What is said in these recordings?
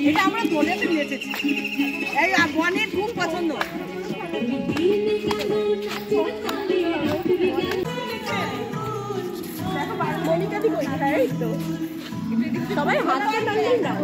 এটা আমরা দোলেতে নিয়ে এসেছি, এই বনের খুব পছন্দ। সবাই হাতটা টানিয়ে দাও।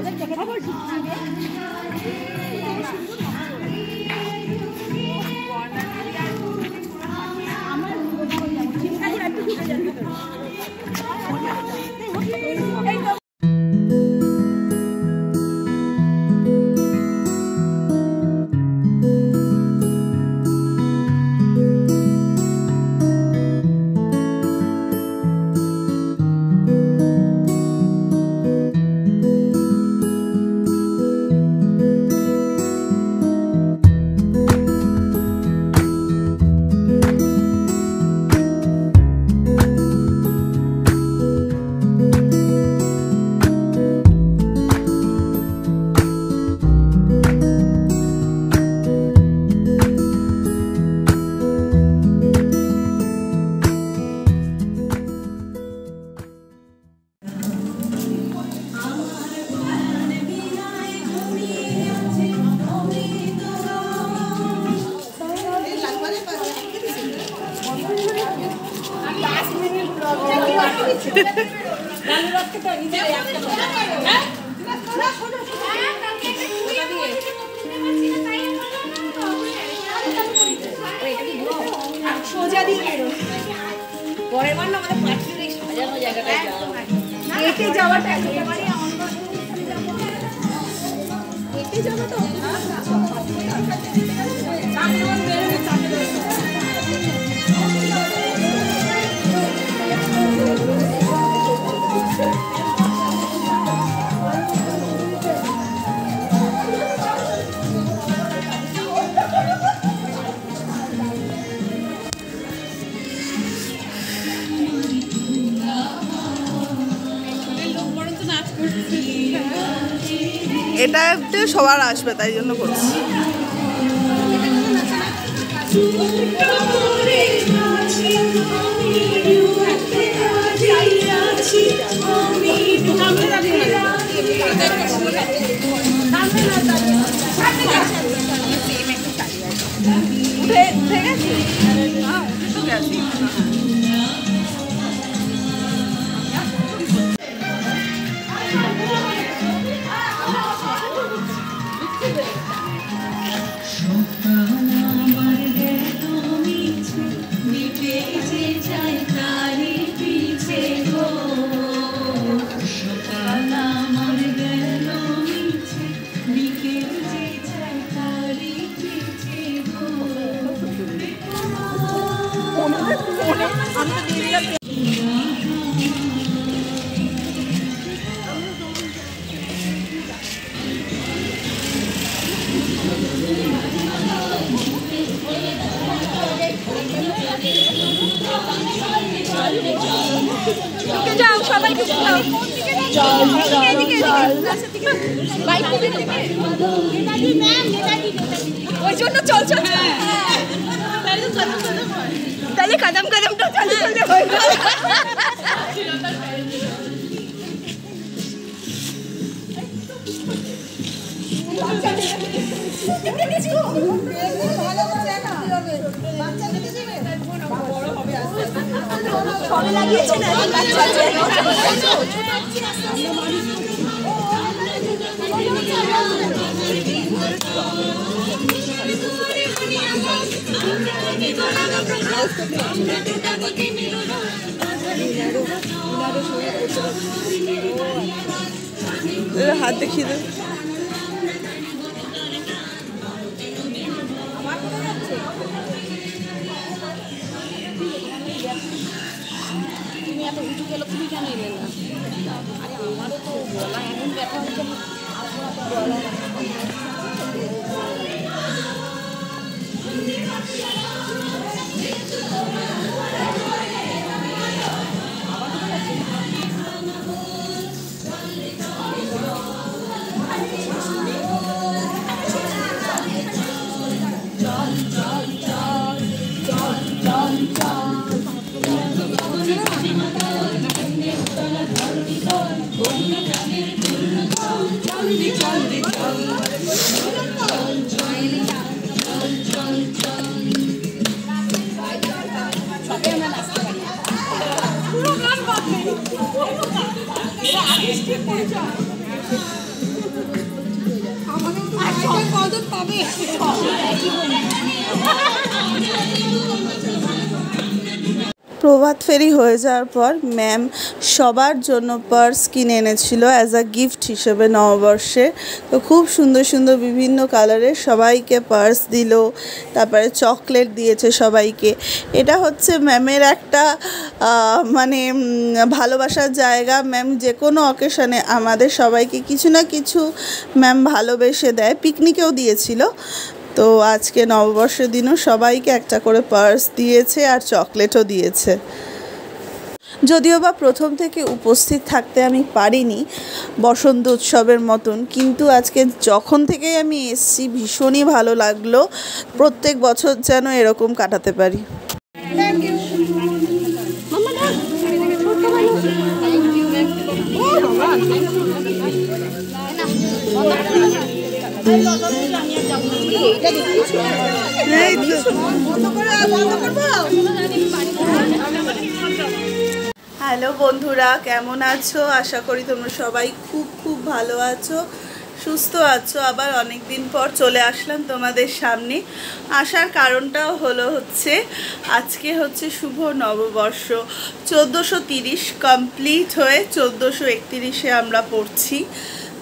পরের বার না আমাদের পার্টির এই সাজানো জায়গাটা এতে যাওয়াটা একেবারে এতে যাওয়া তো এটাতে সবার আসবে, তাই জন্য করছি। উঠে গেছি, গেছি। যাও সবাই ওই জন্য চল চল, তাহলে কদম কদম তো চলতে চলতে হয়ে গেল। সবে লাগিয়েছে না হাত দেখিয়ে দেব। তুমি এত উঁচু গেল, তুমি কেন এলে না? আরে আমারও তো গলা এমন ব্যথা হচ্ছে। প্রভাত ফেরি হয়ে যাওয়ার পর ম্যাম সবার জন্য পার্স কিনে এনেছিল অ্যাজ আ গিফট হিসেবে নববর্ষে। তো খুব সুন্দর সুন্দর বিভিন্ন কালারের সবাইকে পার্স দিল, তারপরে চকলেট দিয়েছে সবাইকে। এটা হচ্ছে ম্যামের একটা মানে ভালোবাসার জায়গা। ম্যাম যে কোনো অকেশনে আমাদের সবাইকে কিছু না কিছু ম্যাম ভালোবেসে দেয়, পিকনিকেও দিয়েছিল। তো আজকে নববর্ষের দিনও সবাইকে একটা করে পার্স দিয়েছে আর চকলেটও দিয়েছে। যদিও বা প্রথম থেকে উপস্থিত থাকতে আমি পারিনি বসন্ত উৎসবের মতন, কিন্তু আজকে যখন থেকেই আমি এসেছি ভীষণই ভালো লাগলো। প্রত্যেক বছর যেন এরকম কাটাতে পারি। হ্যালো বন্ধুরা, কেমন আছো? আশা করি তোমরা সবাই খুব খুব ভালো আছো, সুস্থ আছো। আবার অনেক দিন পর চলে আসলাম তোমাদের সামনে। আসার কারণটাও হচ্ছে আজকে হচ্ছে শুভ নববর্ষ। 1430 কমপ্লিট হয়ে 1431-এ আমরা পড়ছি।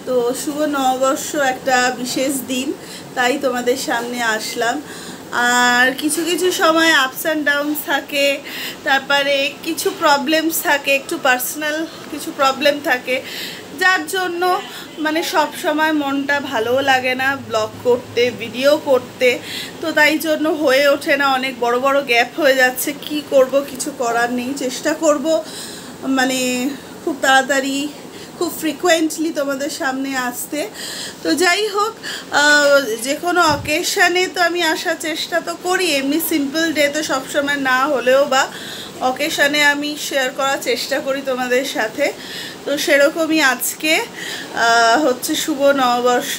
তো শুভ নববর্ষ একটা বিশেষ দিন, তাই তোমাদের সামনে আসলাম। আর কিছু কিছু সময় আপস অ্যান্ড ডাউনস থাকে, তারপরে কিছু প্রবলেমস থাকে, একটু পার্সোনাল কিছু প্রবলেম থাকে, যার জন্য মানে সব সময় মনটা ভালোও লাগে না ব্লগ করতে, ভিডিও করতে। তো তাই জন্য হয়ে ওঠে না, অনেক বড় বড় গ্যাপ হয়ে যাচ্ছে। কি করব, কিছু করার নেই, চেষ্টা করব মানে খুব তাড়াতাড়ি খুব ফ্রিকোয়েন্টলি তোমাদের সামনে আসতে। তো যাই হোক, যে কোনো অকেশানে তো আমি আসার চেষ্টা তো করি, এমনি সিম্পল ডে তো সবসময় না হলেও বা অকেশানে আমি শেয়ার করার চেষ্টা করি তোমাদের সাথে। তো সেরকমই আজকে হচ্ছে শুভ নববর্ষ।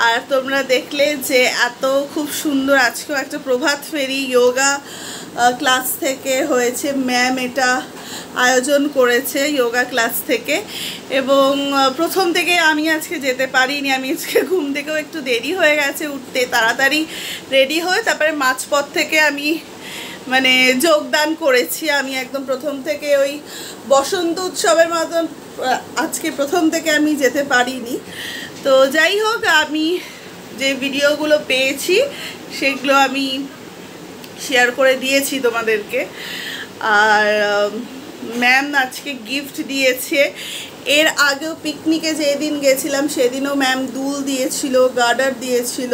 আর তোমরা দেখলে যে এত খুব সুন্দর আজকেও একটা প্রভাত ফেরি যোগা ক্লাস থেকে হয়েছে। ম্যাম এটা আয়োজন করেছে যোগা ক্লাস থেকে, এবং প্রথম থেকে আমি আজকে যেতে পারিনি। আমি আজকে ঘুম থেকেও একটু দেরি হয়ে গেছে উঠতে, তাড়াতাড়ি রেডি হয়ে তারপরে মাঝপথ থেকে আমি মানে যোগদান করেছি। আমি একদম প্রথম থেকে ওই বসন্ত উৎসবের মতন আজকে প্রথম থেকে আমি যেতে পারিনি। তো যাই হোক, আমি যে ভিডিওগুলো পেয়েছি সেগুলো আমি শেয়ার করে দিয়েছি তোমাদেরকে। আর ম্যাম আজকে গিফট দিয়েছে। এর আগেও পিকনিকে যেদিন গেছিলাম সেদিনও ম্যাম দুল দিয়েছিল, গার্ডার দিয়েছিল,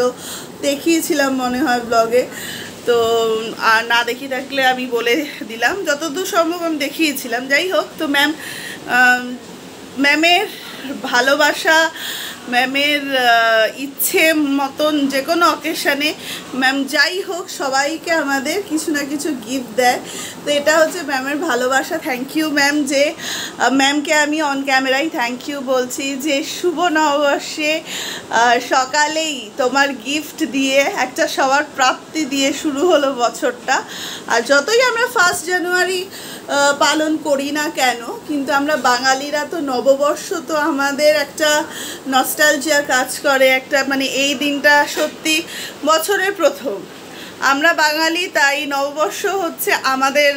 দেখিয়েছিলাম মনে হয় ব্লগে। তো আর না দেখিয়ে থাকলে আমি বলে দিলাম, যতদূর সম্ভব আমি দেখিয়েছিলাম। যাই হোক, তো ম্যামের ভালোবাসা, ম্যামের ইচ্ছে মতন যে কোনো অকেশানে ম্যাম যাই হোক সবাইকে আমাদের কিছু না কিছু গিফট দেয়। তো এটা হচ্ছে ম্যামের ভালোবাসা। থ্যাংক ইউ ম্যাম, যে ম্যামকে আমি অন ক্যামেরায় থ্যাংক ইউ বলছি যে শুভ নববর্ষে সকালেই তোমার গিফট দিয়ে একটা সবার প্রাপ্তি দিয়ে শুরু হলো বছরটা। আর যতই আমরা 1 জানুয়ারি পালন করি না কেন, কিন্তু আমরা বাঙালিরা তো নববর্ষ তো আমাদের একটা নস্টালজিয়া কাজ করে, একটা মানে এই দিনটা সত্যি বছরের প্রথম। আমরা বাঙালি, তাই নববর্ষ হচ্ছে আমাদের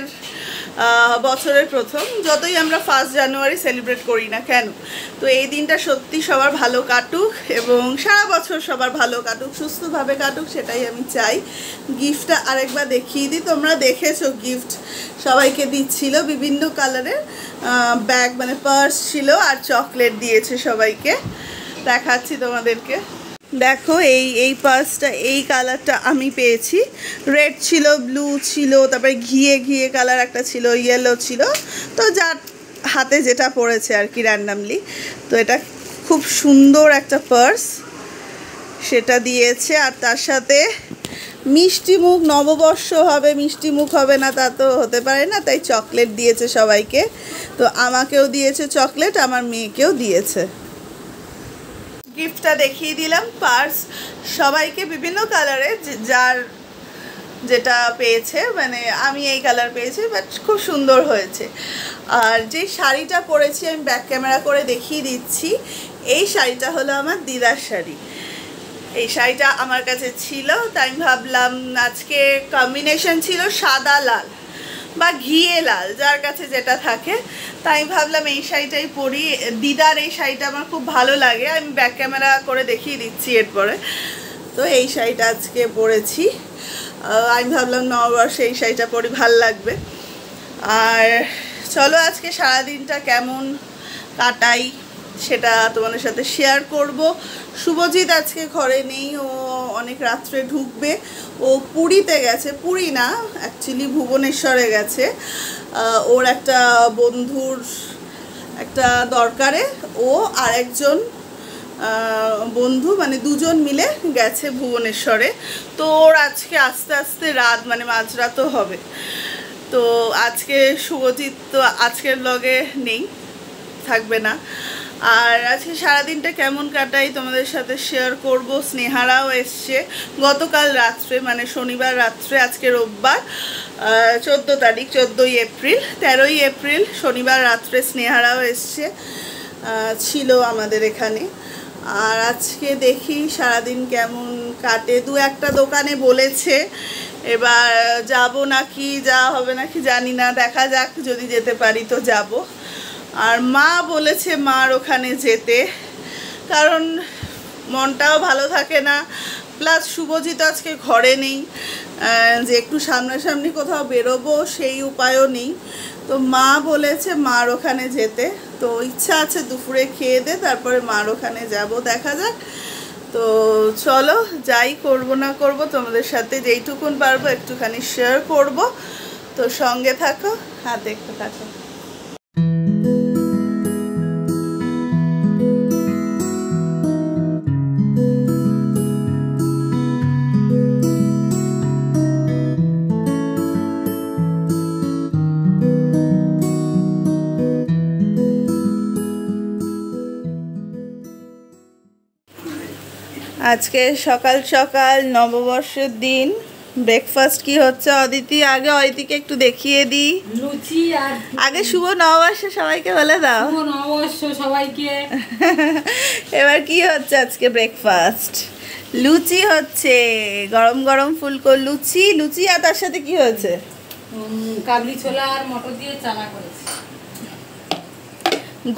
বছরের প্রথম, যতই আমরা 1 জানুয়ারি সেলিব্রেট করি না কেন। তো এই দিনটা সত্যি সবার ভালো কাটুক এবং সারা বছর সবার ভালো কাটুক, সুস্থভাবে কাটুক, সেটাই আমি চাই। গিফটটা আরেকবার দেখিয়ে দিই। তোমরা দেখেছো গিফট সবাইকে দিচ্ছিল, বিভিন্ন কালারের ব্যাগ মানে পার্স ছিল আর চকলেট দিয়েছে সবাইকে। দেখাচ্ছি তোমাদেরকে, দেখো এই পার্সটা, এই কালারটা আমি পেয়েছি। রেড ছিল, ব্লু ছিল, তারপরে ঘিয়ে কালার একটা ছিল, ইয়েলো ছিল। তো যার হাতে যেটা পড়েছে আর কি র্যান্ডামলি। তো এটা খুব সুন্দর একটা পার্স, সেটা দিয়েছে। আর তার সাথে মিষ্টি মুখ, নববর্ষ হবে মিষ্টি মুখ হবে না তা তো হতে পারে না, তাই চকলেট দিয়েছে সবাইকে। তো আমাকেও দিয়েছে চকলেট, আমার মেয়েকেও দিয়েছে। গিফটটা দেখিয়ে দিলাম। পার্স সবাইকে বিভিন্ন কালারের, যার যেটা পেয়েছে, মানে আমি এই কালার পেয়েছি, বাট খুব সুন্দর হয়েছে। আর যে শাড়িটা পরেছি আমি ব্যাক ক্যামেরা করে দেখিয়ে দিচ্ছি, এই শাড়িটা হলো আমার দিদার শাড়ি। এই শাড়িটা আমার কাছে ছিল, তাই আমি ভাবলাম আজকে কম্বিনেশন ছিল সাদা লাল বা ঘিয়ে লাল, যার কাছে যেটা থাকে, তাই ভাবলাম এই শাড়িটাই পরি। দিদার এই শাড়িটা আমার খুব ভালো লাগে, আমি ব্যাক ক্যামেরা করে দেখিয়ে দিচ্ছি এরপরে। তো এই শাড়িটা আজকে পরেছি, আমি ভাবলাম নববর্ষে এই শাড়িটা পরি, ভাল লাগবে। আর চলো আজকে সারাদিনটা কেমন কাটাই সেটা তোমাদের সাথে শেয়ার করব। শুভজিৎ আজকে ঘরে নেই, ও অনেক রাত্রে ঢুকবে, ও পুরীতে গেছে, পুরী না অ্যাকচুয়ালি ভুবনেশ্বরে গেছে, ওর একটা বন্ধুর একটা দরকারে ও আর একজন বন্ধু মানে দুজন মিলে গেছে ভুবনেশ্বরে। তো ওর আজকে আস্তে আস্তে রাত মানে মাঝরাতও হবে। তো আজকে শুভজিৎ তো আজকের ব্লগে নেই, থাকবে না। আর আজকে সারাদিনটা কেমন কাটাই তোমাদের সাথে শেয়ার করব। স্নেহারাও এসছে গতকাল রাত্রে, মানে শনিবার রাত্রে, আজকে রোববার 14 তারিখ, 14ই এপ্রিল, 13ই এপ্রিল শনিবার রাত্রে স্নেহারাও এসছে, ছিল আমাদের এখানে। আর আজকে দেখি সারাদিন কেমন কাটে। দু একটা দোকানে বলেছে, এবার যাব নাকি যাওয়া হবে নাকি জানি না, দেখা যাক, যদি যেতে পারি তো যাব। আর মা বলেছে মার ওখানে যেতে, কারণ মনটাও ভালো থাকে না, প্লাস শুভজিৎ আজকে ঘরে নেই, যে একটু সামনাসামনি কোথাও বেরোবো সেই উপায়ও নেই। তো মা বলেছে মার ওখানে যেতে, তো ইচ্ছা আছে দুপুরে খেয়ে দে তারপরে মার ওখানে যাব, দেখা যাক। তো চলো যাই, করব না করব তোমাদের সাথে যেইটুকুন পারবো একটুখানি শেয়ার করব। তো সঙ্গে থাকো, হ্যাঁ দেখতে থাকো। আজকে সকাল সকাল নববর্ষের দিন, ব্রেকফাস্ট কি হচ্ছে অদিতি? আগে অদিতিকে একটু দেখিয়ে দিই, লুচি আর আগে শুভ নববর্ষ সবাইকে বলে দাও। শুভ নববর্ষ সবাইকে। এবার কি হচ্ছে আজকে ব্রেকফাস্ট? লুচি হচ্ছে, গরম গরম ফুলকো লুচি। লুচি আর তার সাথে কি হয়েছে? কাবলি ছোলা আর মটর দিয়ে চানা করেছি,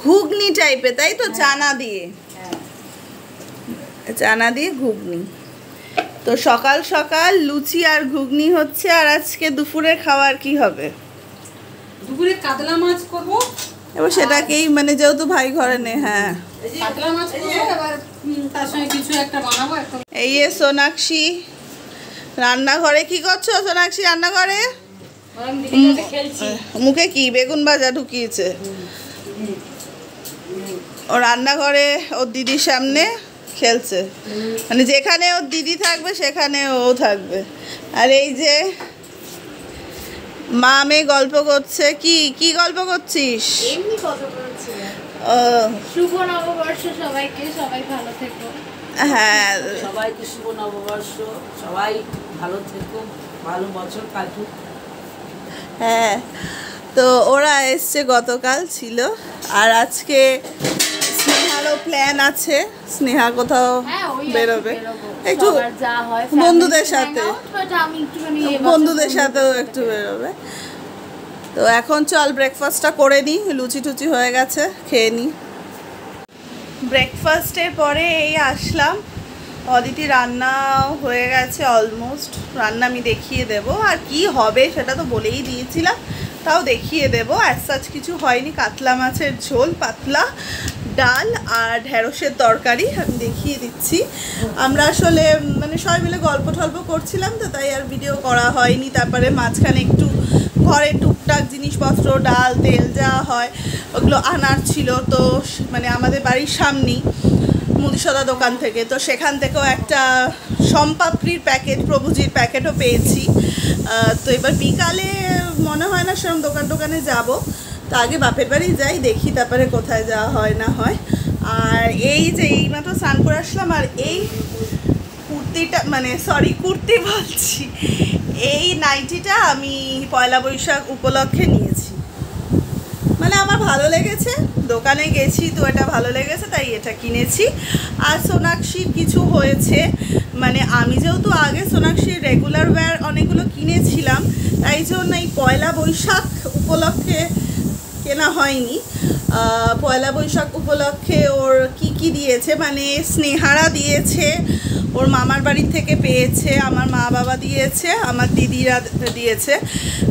ঘুগনি টাইপের, তাই তো? চানা দিয়ে, চানা দিয়ে ঘুগনি। তো সকাল সকাল লুচি আর ঘুগনি হচ্ছে। আর আজকে দুপুরে খাবার কি হবে? দুপুরে কাতলা মাছ করব, এবার সেটাকেই মানে যেহেতু ভাই ঘরে নেই, হ্যাঁ কাতলা মাছ করব, এবার তার সঙ্গে কিছু একটা বানাবো। একটা এই সোনাক্ষী রান্নাঘরে, কি করছো সোনাক্ষী রান্নাঘরে? আমি দিদির সাথে খেলছি। মুখে কি বেগুন ভাজা ঢুকিয়েছে ও রান্নাঘরে, ওর দিদির সামনে খেলছে, মানে যেখানে ওর দিদি থাকবে সেখানে ও থাকবে। আর এই যে মা মেয়ে গল্প করছে। কি কি গল্প করছিস? এমনি কত বলছি। ও শুভ নববর্ষ সবাইকে, সবাই ভালো থেকো। হ্যাঁ, সবাইকে শুভ নববর্ষ, সবাই ভালো থেকো, ভালো বছর কাটুক। হ্যাঁ। তো ওরা এসছে, গতকাল ছিল। আর আজকে স্নেহারও প্ল্যান আছে, স্নেহা কোথাও বেরোবে একটু বন্ধুদের সাথে, বন্ধুদের সাথেও একটু বেরোবে। তো এখন চল ব্রেকফাস্টটা করে নিই, লুচি টুচি হয়ে গেছে, খেয়ে নিই। ব্রেকফাস্টের পরে এই আসলাম, অদিতি রান্না হয়ে গেছে অলমোস্ট, রান্না আমি দেখিয়ে দেব। আর কি হবে সেটা তো বলেই দিয়েছিলাম, তাও দেখিয়ে দেবো। অ্যাজ সাচ কিছু হয়নি, কাতলা মাছের ঝোল, পাতলা ডাল আর ঢেঁড়সের তরকারি আমি দেখিয়ে দিচ্ছি। আমরা আসলে মানে সবাই মিলে গল্প টল্প করছিলাম, তো তাই আর ভিডিও করা হয়নি। তারপরে মাঝখানে একটু ঘরে টুকটাক জিনিসপত্র, ডাল তেল যা হয় ওগুলো আনার ছিল। তো মানে আমাদের বাড়ির সামনেই মুদিসদা দোকান থেকে, তো সেখান থেকেও একটা সম্পাপড়ির প্যাকেট, প্রভুজির প্যাকেটও পেয়েছি। তো এবার বিকালে মনে হয় না সেরকম দোকানে যাব, তো আগে বাপের বাড়ি যাই, দেখি তারপরে কোথায় যাওয়া হয় না হয়। আর এই যে এইমাত্র স্নান করে আসলাম, আর এই কুর্তিটা মানে কুর্তি বলছি, এই নাইটিটা আমি পয়লা বৈশাখ উপলক্ষে নিয়েছি, মানে আমার ভালো লেগেছে, দোকানে গেছি তো এটা ভালো লেগেছে তাই এটা কিনেছি। আর সোনাক্ষীর কিছু হয়েছে, মানে আমি যেহেতু আগে সোনাক্ষীর রেগুলার ওয়্যার অনেকগুলো কিনেছিলাম, তাই জন্য এই পয়লা বৈশাখ উপলক্ষে কেনা হয়নি। পয়লা বৈশাখ উপলক্ষে ওর কি দিয়েছে, মানে স্নেহারা দিয়েছে, ওর মামার বাড়ি থেকে পেয়েছে, আমার মা বাবা দিয়েছে, আমার দিদিরা দিয়েছে,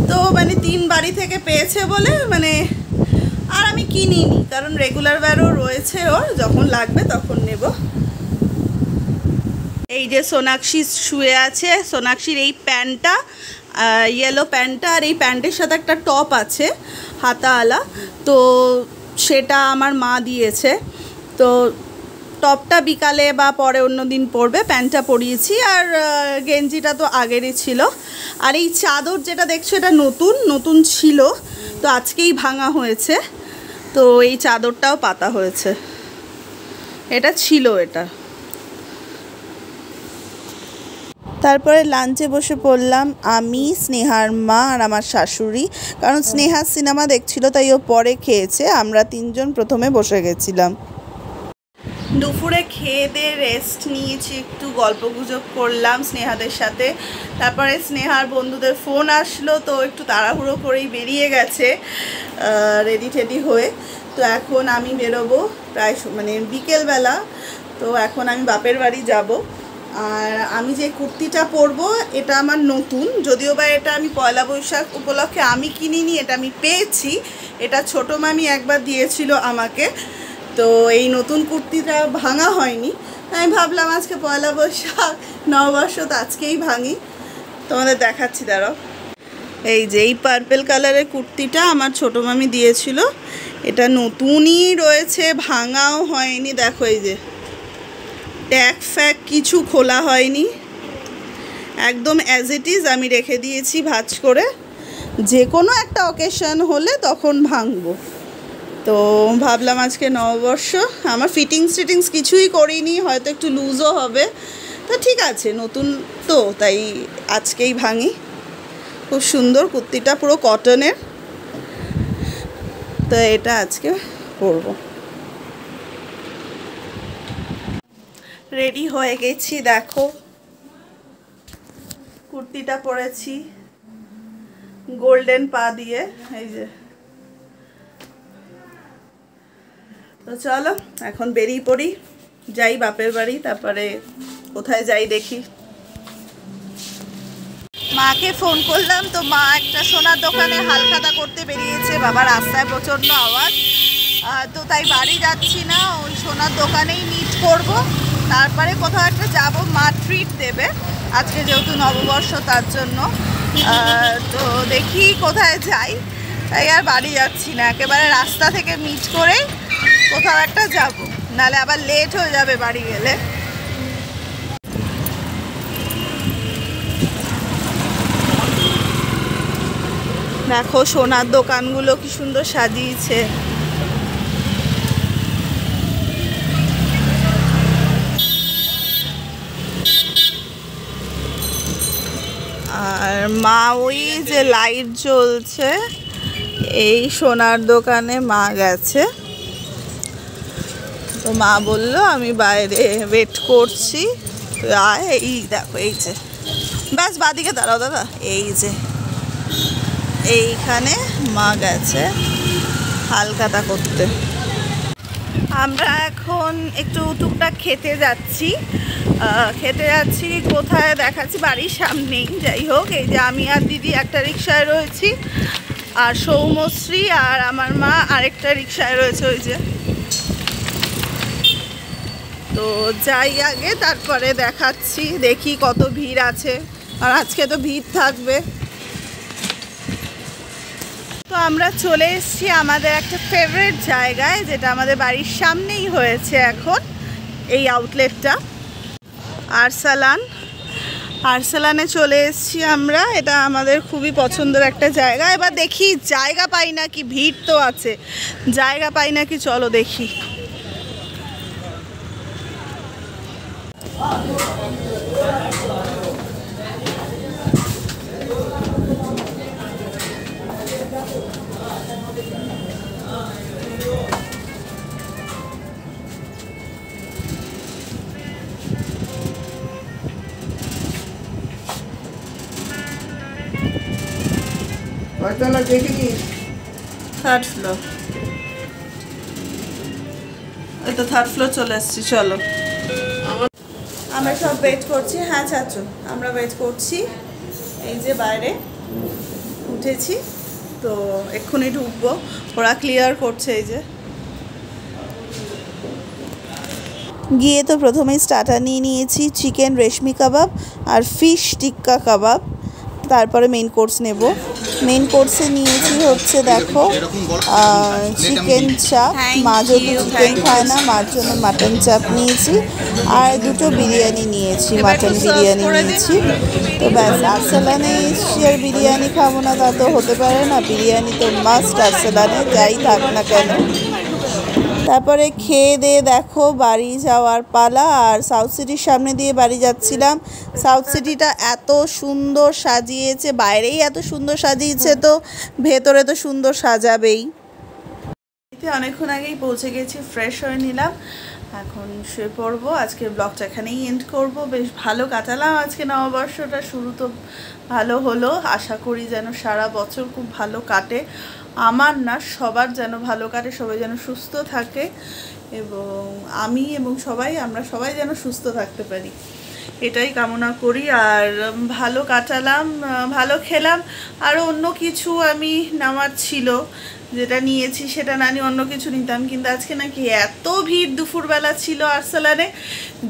তো মানে 3 বাড়ি থেকে পেয়েছে বলে মানে আর আমি কিনিনি, কারণ রেগুলার ওয়্যারও রয়েছে, ওর যখন লাগবে তখন নেব। এই যে সোনাক্ষী শুয়ে আছে, সোনাক্ষীর এই প্যান্টটা ইয়েলো প্যান্টটা আর এই প্যান্টের সাথে একটা টপ আছে হাতাওয়ালা, তো সেটা আমার মা দিয়েছে। তো টপটা বিকালে বা পরে অন্য দিন পরবে, প্যান্টটা পরিয়েছি, আর গেঞ্জিটা তো আগেরই ছিল। আর এই চাদর যেটা দেখছো এটা নতুন ছিল, তো আজকেই ভাঙা হয়েছে, তো এই চাদরটাও পাতা হয়েছে, এটা ছিল এটা। তারপরে লাঞ্চে বসে পড়লাম আমি, স্নেহার মা আর আমার শাশুড়ি, কারণ স্নেহা সিনেমা দেখছিল তাই ও পরে খেয়েছে, আমরা 3 জন প্রথমে বসে গেছিলাম। দুপুরে খেয়ে দিয়ে রেস্ট নিয়েছি, একটু গল্পগুজব করলাম স্নেহাদের সাথে। তারপরে স্নেহার বন্ধুদের ফোন আসলো, তো একটু তাড়াহুড়ো করেই বেরিয়ে গেছে রেডি টেডি হয়ে। তো এখন আমি বেরোবো প্রায় মানে বিকেলবেলা, তো এখন আমি বাপের বাড়ি যাব। আর আমি যে কুর্তিটা পরবো এটা আমার নতুন, যদিও বা এটা আমি পয়লা বৈশাখ উপলক্ষে আমি কিনিনি, এটা আমি পেয়েছি, এটা ছোটো মামি একবার দিয়েছিল আমাকে। তো এই নতুন কুর্তিটা ভাঙা হয়নি, আমি ভাবলাম আজকে পয়লা বৈশাখ নববর্ষ, তো আজকেই ভাঙি, তোমাদের দেখাচ্ছি দাঁড়াও। এই যে এই পার্পেল কালারের কুর্তিটা আমার ছোটো মামি দিয়েছিল, এটা নতুনই রয়েছে, ভাঙাও হয়নি, দেখো এই যে ট্যাগ ফ্যাগ কিছু খোলা হয়নি, একদম অ্যাজ ইট ইজ আমি রেখে দিয়েছি ভাঁজ করে, যে কোনো একটা অকেশন হলে তখন ভাঙবো। তো ভাবলাম আজকে নববর্ষ, আমার ফিটিংস কিছুই করিনি, হয়তো একটু লুজও হবে, তো ঠিক আছে নতুন তো তাই আজকেই ভাঙি। খুব সুন্দর কুর্তিটা, পুরো কটনের, তো এটা আজকে পরবো। রেডি হয়ে গেছি, দেখো কুর্তিটা পরেছি গোল্ডেন পা দিয়ে, এই যে। তো চলো এখন বেরিয়ে পড়ি, যাই বাপের বাড়ি, তারপরে কোথায় যাই দেখি। মাকে ফোন করলাম, তো মা একটা সোনার দোকানে হালখাতা করতে বেরিয়েছে, বাবা রাস্তায় প্রচণ্ড আওয়াজ, তো তাই বাড়ি যাচ্ছি না, ওই সোনার দোকানেই মিট করব, তারপরে কোথাও একটা যাব, মা ট্রিট দেবে আজকে যেহেতু নববর্ষ তার জন্য। তো দেখি কোথায় যাই, তাই আর বাড়ি যাচ্ছি না, একেবারে রাস্তা থেকে মিট করে কোথাও একটা যাব, নাহলে আবার লেট হয়ে যাবে বাড়ি গেলে। দেখো সোনার দোকানগুলো কি সুন্দর সাজিয়েছে, আর মা ওই যে লাইট জ্বলছে এই সোনার দোকানে মা গেছে, তো মা বললো আমি বাইরে ওয়েট করছি, আয়। এই দেখো এই যে, ব্যাস বাদিকে দাঁড়াও দাদা, এই যে এইখানে মা গেছে হালখাতা করতে। আমরা এখন একটু টুকটাক খেতে যাচ্ছি, কোথায় দেখাচ্ছি, বাড়ির সামনেই। যাই হোক, এই যে আমি আর দিদি একটা রিক্সায় রয়েছি, আর সৌমশ্রী আর আমার মা আরেকটা রিক্সায় রয়েছে ওই যে। তো যাই আগে, তারপরে দেখাচ্ছি, দেখি কত ভিড় আছে, আর আজকে তো ভিড় থাকবে। তো আমরা চলে এসেছি আমাদের একটা ফেভারিট জায়গায়, যেটা আমাদের বাড়ির সামনেই হয়েছে এখন, এই আউটলেটটা আরসালানে চলে এসেছি আমরা, এটা আমাদের খুবই পছন্দের একটা জায়গা। এবার দেখি জায়গা পাই না কি, ভিড় তো আছে, জায়গা পাই না কি, চলো দেখি। কয়তলা দেখিনি? Third floor. এই তো থার্ড ফ্লোর চলে এসেছি, চলো। আমরা সব ওয়েট করছি। হ্যাঁ চাচু, আমরা ওয়েট করছি। এই যে বাইরে উঠেছি, তো এক্ষুনি ঢুকবো। ওরা ক্লিয়ার করছে। এই যে গিয়ে তো প্রথমেই স্টার্টার নিয়ে নিয়েছি, চিকেন রেশমি কাবাব আর ফিশ টিক্কা কাবাব। তারপরে মেইন কোর্স নেব। মেইন কোর্সে নিয়েছি হচ্ছে দেখো চিকেন চাপ। মা যেহেতু চিকেন খায় না, মার জন্য মাটন চাপ নিয়েছি, আর দুটো বিরিয়ানি নিয়েছি, মাটন বিরিয়ানি নিয়েছি। তো ব্যাস, আরসালানে এসছি আর বিরিয়ানি খাবো না তা তো হতে পারে না। বিরিয়ানি তো মাস্ট আরসালানে, যাই থাক না কেন। তারপরে খেয়ে দিয়ে দেখো বাড়ি যাওয়ার পালা। আর সাউথ সিটির সামনে দিয়ে বাড়ি যাচ্ছিলাম। সাউথ সিটিটা এত সুন্দর সাজিয়েছে, বাইরেই এত সুন্দর সাজিয়েছে, তো ভেতরে তো সুন্দর সাজাবেই। অনেকক্ষণ আগেই পৌঁছে গেছি, ফ্রেশ হয়ে নিলাম, এখন শুয়ে পড়বো। আজকের ব্লগটা এখানেই এন্ড করব। বেশ ভালো কাটালাম আজকে নববর্ষটা। শুরু তো ভালো হলো, আশা করি যেন সারা বছর খুব ভালো কাটে। আমার না, সবার যেন ভালো কাটে, সবাই যেন সুস্থ থাকে, এবং আমি এবং আমরা সবাই যেন সুস্থ থাকতে পারি, এটাই কামনা করি। আর ভালো কাটালাম, ভালো খেলাম। আরও অন্য কিছু আমি নেওয়ার ছিল, যেটা নিয়েছি সেটা না নিয়ে অন্য কিছু নিতাম, কিন্তু আজকে নাকি এত ভিড় দুপুরবেলা ছিল আরসালানে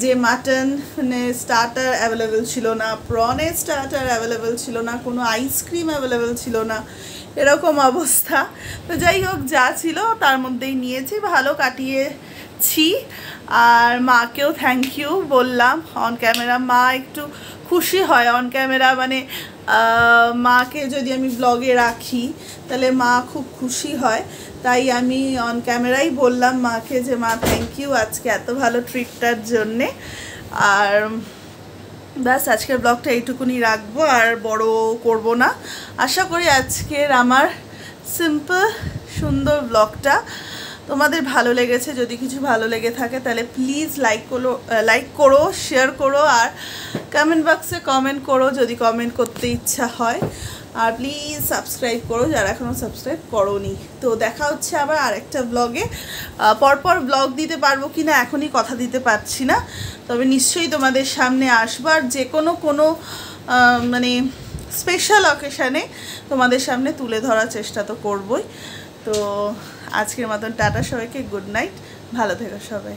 যে মাটন স্টার্টার অ্যাভেলেবেল ছিল না, প্রনের স্টার্টার অ্যাভেলেবেল ছিল না, কোনো আইসক্রিম অ্যাভেলেবেল ছিল না, এরকম অবস্থা। তো যাই হোক, যা ছিল তার মধ্যেই নিয়েছি, ভালো কাটিয়েছি। আর মাকেও থ্যাংক ইউ বললাম অন ক্যামেরা। মা একটু খুশি হয় অন ক্যামেরা, মানে মাকে যদি আমি ব্লগে রাখি তাহলে মা খুব খুশি হয়। তাই আমি অন ক্যামেরাই বললাম মাকে যে মা থ্যাংক ইউ আজকে এত ভালো ট্রিটটার জন্যে। আর ব্যাস, আজকের ব্লগটা এইটুকুনি রাখবো, আর বড় করব না। আশা করি আজকের আমার সিম্পল সুন্দর ব্লগটা তোমাদের ভালো লেগেছে। যদি কিছু ভালো লেগে থাকে তাহলে প্লিজ লাইক করো, শেয়ার করো, আর কমেন্ট বক্সে কমেন্ট করো যদি কমেন্ট করতে ইচ্ছা হয়। আর প্লিজ সাবস্ক্রাইব করো যারা এখনও সাবস্ক্রাইব করোনি। তো দেখা হচ্ছে আবার আরেকটা ব্লগে। পরপর ব্লগ দিতে পারবো কি না এখনই কথা দিতে পারছি না, তবে নিশ্চয়ই তোমাদের সামনে আসবার যে কোনো মানে স্পেশাল অকেশানে তোমাদের সামনে তুলে ধরার চেষ্টা তো করবই। তো আজকের মতন টাটা সবাইকে, গুড নাইট, ভালো থেকো সবাই।